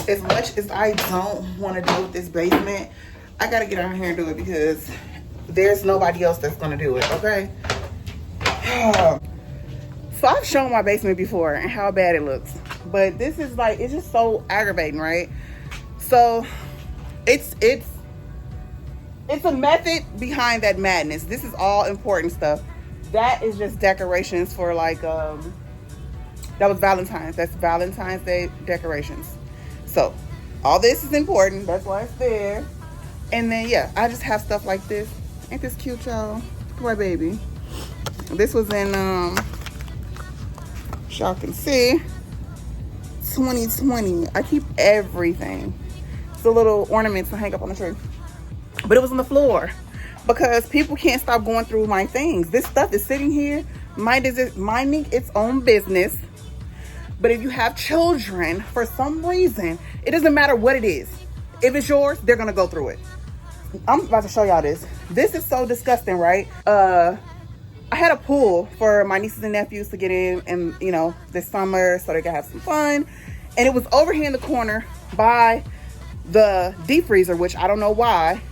as much as I don't want to do with this basement, I gotta get out here and do it because there's nobody else that's gonna do it, okay? So I've shown my basement before and how bad it looks, but this is like, it's just so aggravating, right? So it's a method behind that madness. This is all important stuff. That is just decorations for like that was Valentine's. That's Valentine's Day decorations. So all this is important. That's why it's there. And then yeah, I just have stuff like this. Ain't this cute, y'all? Poor baby. This was in y'all can see 2020. I keep everything. It's the little ornaments to hang up on the tree. But it was on the floor because people can't stop going through my things. This stuff is sitting here, minding its own business. But if you have children, for some reason, it doesn't matter what it is. If it's yours, they're gonna go through it. I'm about to show y'all this. This is so disgusting, right? I had a pool for my nieces and nephews to get in, and you know, this summer, so they could have some fun. And it was over here in the corner by the deep freezer, which I don't know why.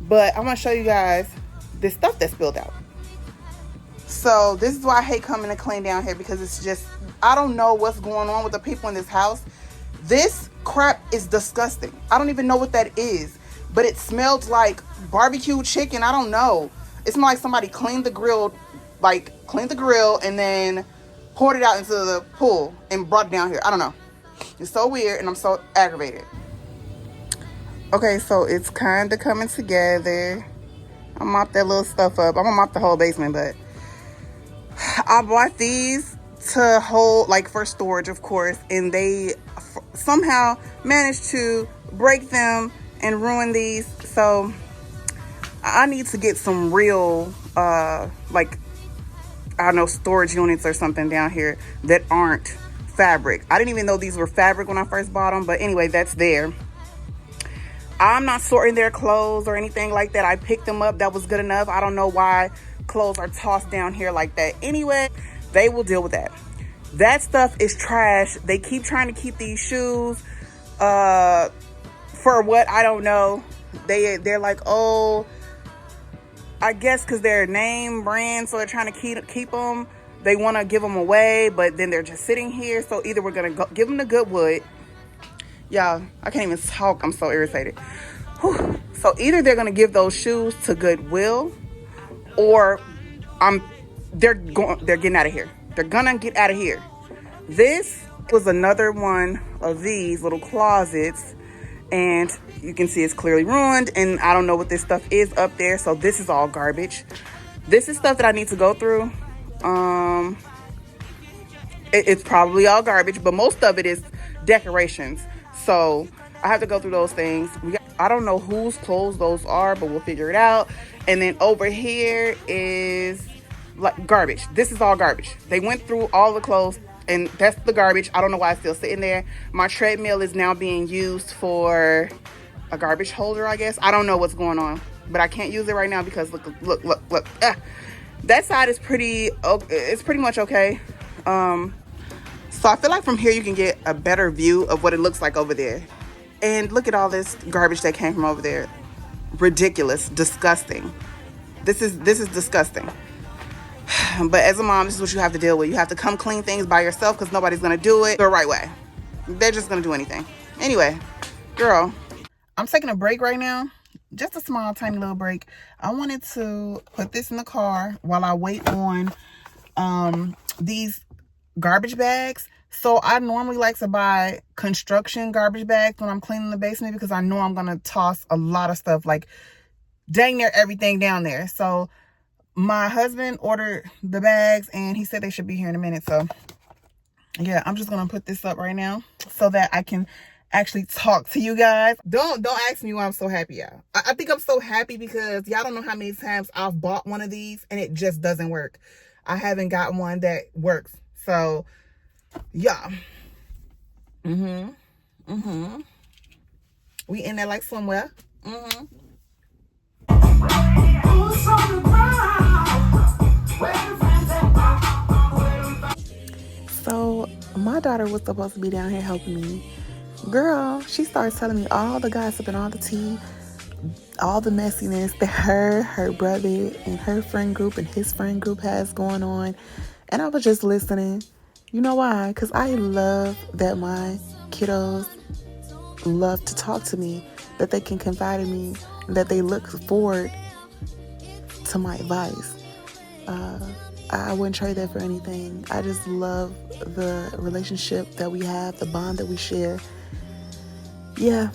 But I want to show you guys this stuff that spilled out. So this is why I hate coming to clean down here, because it's just, I don't know what's going on with the people in this house. This crap is disgusting. I don't even know what that is, but it smelled like barbecue chicken. I don't know. It smelled like somebody cleaned the grill and then poured it out into the pool and brought it down here. I don't know. It's so weird and I'm so aggravated. Okay, so it's kind of coming together. I mopped that little stuff up. I'm gonna mop the whole basement, but I bought these to hold, like, for storage, of course, and they somehow managed to break them and ruin these. So I need to get some real, like, I don't know, storage units or something down here that aren't fabric. I didn't even know these were fabric when I first bought them, but anyway, that's there. I'm not sorting their clothes or anything like that. I picked them up. That was good enough. I don't know why clothes are tossed down here like that. Anyway, they will deal with that. That stuff is trash. They keep trying to keep these shoes for what? I don't know. They're like, oh, I guess because they're name brand, so they're trying to keep them. They want to give them away, but then they're just sitting here. So either we're going to give them to Goodwood. Y'all, I can't even talk. I'm so irritated. Whew. So either they're gonna give those shoes to Goodwill, or they're getting out of here. They're gonna get out of here. This was another one of these little closets, and you can see it's clearly ruined. And I don't know what this stuff is up there. So this is all garbage. This is stuff that I need to go through. It's probably all garbage, but most of it is decorations. So I have to go through those things. I don't know whose clothes those are, but we'll figure it out. And then over here is like garbage. This is all garbage. They went through all the clothes, and that's the garbage. I don't know why it's still sitting there. My treadmill is now being used for a garbage holder, I guess. I don't know what's going on, but I can't use it right now because look. That side is it's pretty much okay. So I feel like from here you can get a better view of what it looks like over there. And look at all this garbage that came from over there. Ridiculous, disgusting. This is disgusting. But as a mom, this is what you have to deal with. You have to come clean things by yourself because nobody's gonna do it the right way. They're just gonna do anything. Anyway, girl, I'm taking a break right now. Just a small, tiny little break. I wanted to put this in the car while I wait on these garbage bags. So I normally like to buy construction garbage bags when I'm cleaning the basement because I know I'm gonna toss a lot of stuff, like dang near everything down there. So my husband ordered the bags and he said they should be here in a minute. So yeah, I'm just gonna put this up right now so that I can actually talk to you guys. Don't ask me why I'm so happy, y'all. I think I'm so happy because y'all don't know how many times I've bought one of these and it just doesn't work. I haven't got one that works. So yeah. We in there like somewhere. So my daughter was supposed to be down here helping me Girl, she starts telling me all the gossip and all the tea, all the messiness that her brother and her friend group and his friend group has going on. And I was just listening. You know why? Because I love that my kiddos love to talk to me, that they can confide in me, and that they look forward to my advice. I wouldn't trade that for anything. I just love the relationship that we have, the bond that we share. Yeah,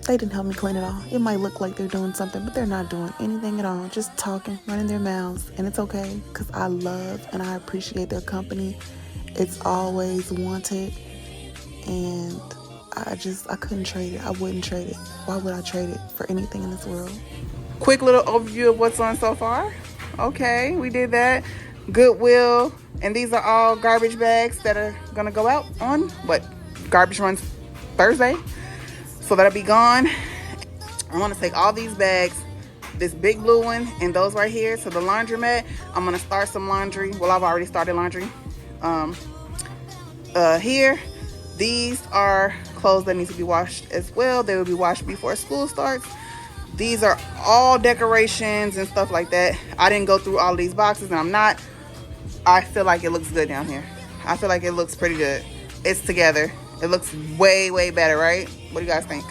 they didn't help me clean it all. It might look like they're doing something, but they're not doing anything at all. Just talking, running their mouths. And it's okay, because I love and I appreciate their company. It's always wanted. And I couldn't trade it. I wouldn't trade it. Why would I trade it for anything in this world? Quick little overview of what's on so far. Okay, we did that. Goodwill. And these are all garbage bags that are going to go out on, garbage runs Thursday. So that'll be gone. I want to take all these bags, this big blue one and those right here, to the laundromat. I'm going to start some laundry. Well, I've already started laundry. Here, these are clothes that need to be washed as well. They will be washed before school starts. These are all decorations and stuff like that. I didn't go through all these boxes, and I'm not. I feel like it looks good down here. I feel like it looks pretty good. It's together. It looks way, way better, right? What do you guys think?